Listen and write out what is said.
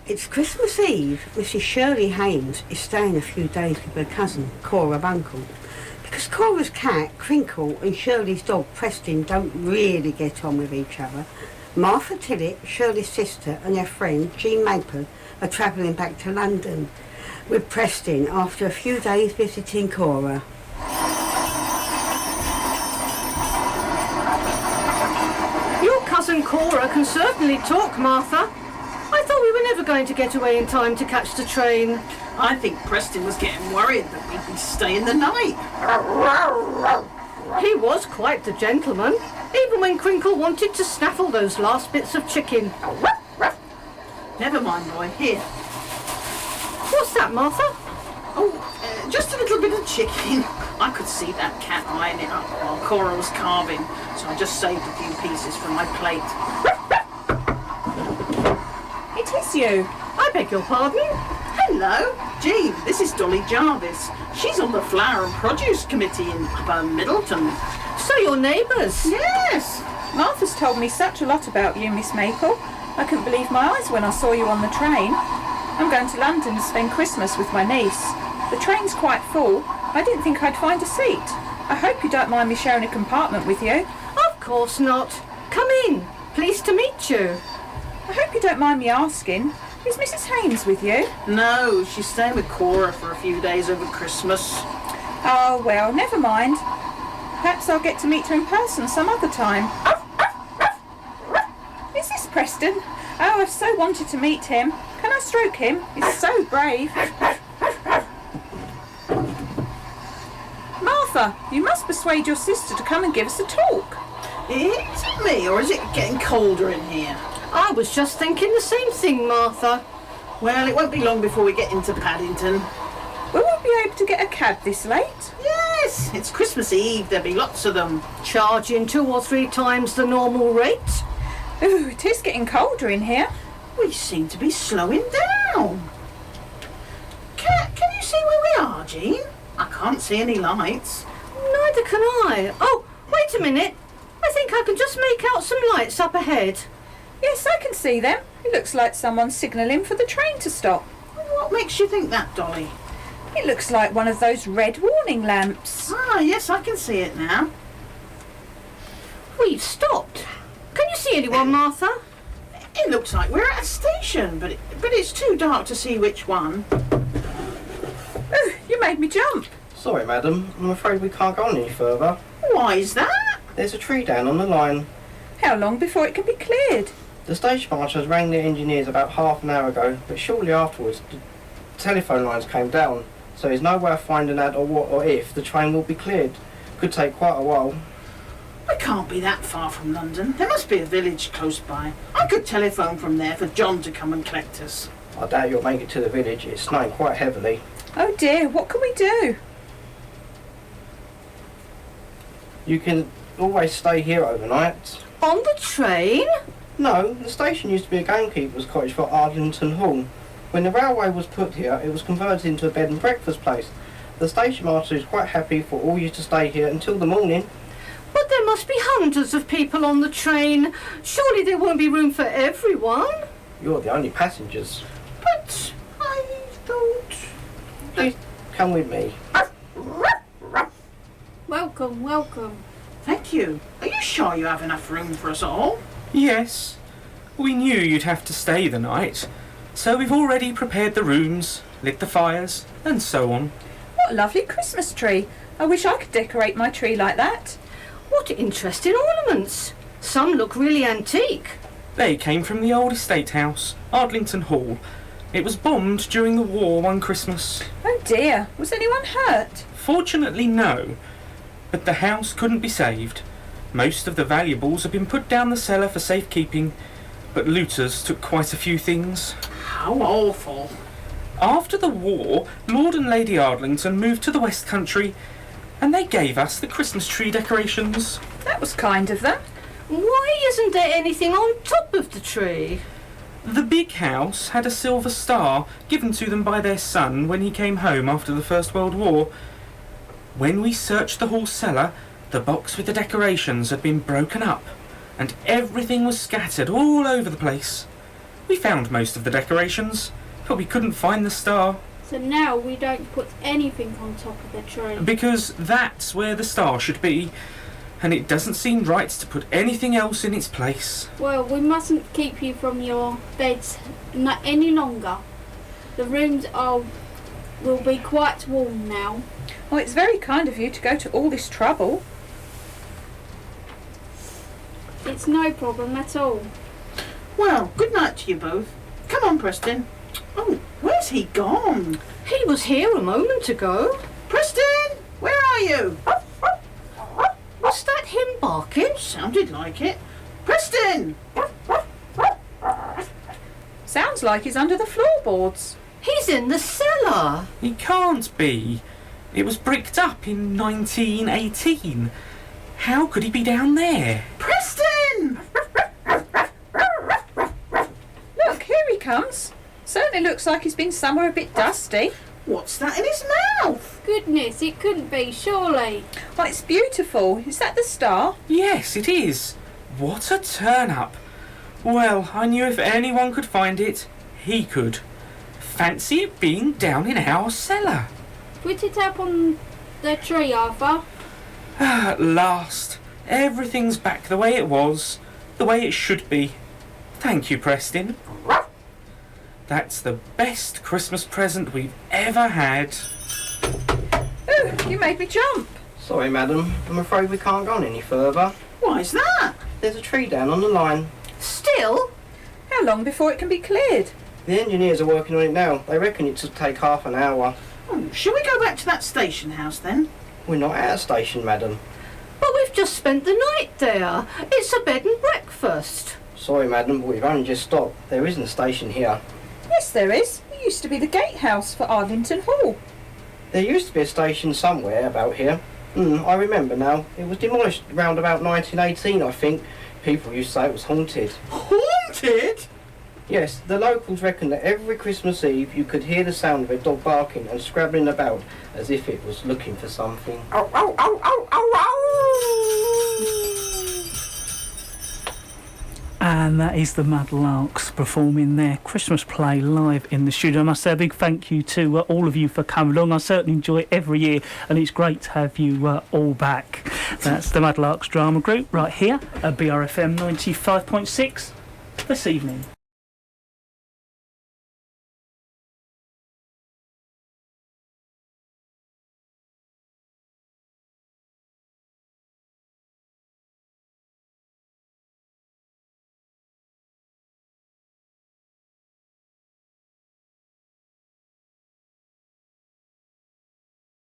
It's Christmas Eve. Mrs. Shirley Haynes is staying a few days with her cousin, Cora Bunkle. Because Cora's cat, Crinkle, and Shirley's dog, Preston, don't really get on with each other, Martha Tillett, Shirley's sister, and their friend, Jean Maple, are travelling back to London with Preston after a few days visiting Cora. Your cousin Cora can certainly talk, Martha. I thought we were never going to get away in time to catch the train. I think Preston was getting worried that we'd be staying the night. He was quite the gentleman, even when Crinkle wanted to snaffle those last bits of chicken. Never mind, boy. Here. What's that, Martha? Oh, just a little bit of chicken. I could see that cat eyeing it up while Cora was carving, so I just saved a few pieces from my plate. It is you. I beg your pardon? Hello, Jean. This is Dolly Jarvis. She's on the Flower and Produce Committee in Middleton. So you're neighbours? Yes. Martha's told me such a lot about you, Miss Maple. I couldn't believe my eyes when I saw you on the train. I'm going to London to spend Christmas with my niece. The train's quite full. I didn't think I'd find a seat. I hope you don't mind me sharing a compartment with you. Of course not. Come in. Pleased to meet you. I hope you don't mind me asking, is Mrs. Haynes with you? No, she's staying with Cora for a few days over Christmas. Oh, well, never mind. Perhaps I'll get to meet her in person some other time. Is this Preston? Oh, I've so wanted to meet him. Can I stroke him? He's so brave. Martha, you must persuade your sister to come and give us a talk. Is it me, or is it getting colder in here? I was just thinking the same thing, Martha. Well, it won't be long before we get into Paddington. Will we be able to get a cab this late? Yes, it's Christmas Eve. There'll be lots of them. Charging 2 or 3 times the normal rate? Ooh, it is getting colder in here. We seem to be slowing down. Can you see where we are, Jean? I can't see any lights. Neither can I. Oh, wait a minute. I think I can just make out some lights up ahead. Yes, I can see them. It looks like someone's signalling for the train to stop. What makes you think that, Dolly? It looks like one of those red warning lamps. Ah, yes, I can see it now. We've stopped. Can you see anyone, Martha? It looks like we're at a station, but it's too dark to see which one. Ooh, you made me jump. Sorry, madam. I'm afraid we can't go any further. Why is that? There's a tree down on the line. How long before it can be cleared? The station masters rang the engineers about half an hour ago, but shortly afterwards the telephone lines came down, so there's no way of finding out or what or if the train will be cleared. Could take quite a while. We can't be that far from London. There must be a village close by. I could telephone from there for John to come and collect us. I doubt you'll make it to the village. It's snowing quite heavily. Oh dear, what can we do? You can always stay here overnight. On the train? No, the station used to be a gamekeeper's cottage for Ardlington Hall. When the railway was put here, it was converted into a bed and breakfast place. The station master is quite happy for all you to stay here until the morning. But there must be hundreds of people on the train. Surely there won't be room for everyone. You're the only passengers. But I thought... Please come with me. Welcome, welcome. Thank you. Are you sure you have enough room for us all? Yes. We knew you'd have to stay the night, so we've already prepared the rooms, lit the fires, and so on. What a lovely Christmas tree. I wish I could decorate my tree like that. What interesting ornaments. Some look really antique. They came from the old estate house, Ardlington Hall. It was bombed during the war one Christmas. Oh dear, was anyone hurt? Fortunately, no. But the house couldn't be saved. Most of the valuables had been put down the cellar for safekeeping, but looters took quite a few things. How awful. After the war, Lord and Lady Ardlington moved to the West Country, and they gave us the Christmas tree decorations. That was kind of them. Why isn't there anything on top of the tree? The big house had a silver star given to them by their son when he came home after the First World War. When we searched the hall cellar, the box with the decorations had been broken up, and everything was scattered all over the place. We found most of the decorations, but we couldn't find the star. So now we don't put anything on top of the tree. Because that's where the star should be, and it doesn't seem right to put anything else in its place. Well, we mustn't keep you from your beds any longer. The rooms will be quite warm now. Well, it's very kind of you to go to all this trouble. It's no problem at all. Well, good night to you both. Come on, Preston. Oh, where's he gone? He was here a moment ago. Preston, where are you? Was that him barking? Sounded like it. Preston! Sounds like he's under the floorboards. He's in the cellar. He can't be. It was bricked up in 1918. How could he be down there? Preston! Look, here he comes. Certainly looks like he's been somewhere a bit dusty. What's that in his mouth? Goodness, it couldn't be, surely. Oh, it's beautiful. Is that the star? Yes, it is. What a turn-up. Well, I knew if anyone could find it, he could. Fancy it being down in our cellar. Put it up on the tree, Arthur. At last. Everything's back the way it was. The way it should be. Thank you, Preston. That's the best Christmas present we've ever had. Oh, you made me jump. Sorry, madam. I'm afraid we can't go on any further. Why's that? There's a tree down on the line. Still? How long before it can be cleared? The engineers are working on it now. They reckon it should take half an hour. Oh, shall we go back to that station house then? We're not at a station, madam. But we've just spent the night there. It's a bed and breakfast. Sorry, madam, but we've only just stopped. There isn't a station here. Yes, there is. It used to be the gatehouse for Ardington Hall. There used to be a station somewhere about here. I remember now. It was demolished around about 1918, I think. People used to say it was haunted. Haunted? Yes, the locals reckon that every Christmas Eve you could hear the sound of a dog barking and scrabbling about as if it was looking for something. Ow, ow, ow, ow, ow, ow! And that is the Muddlarks performing their Christmas play live in the studio. I must say a big thank you to all of you for coming along. I certainly enjoy it every year, and it's great to have you all back. That's the Muddlarks drama group right here at BRFM 95.6 this evening.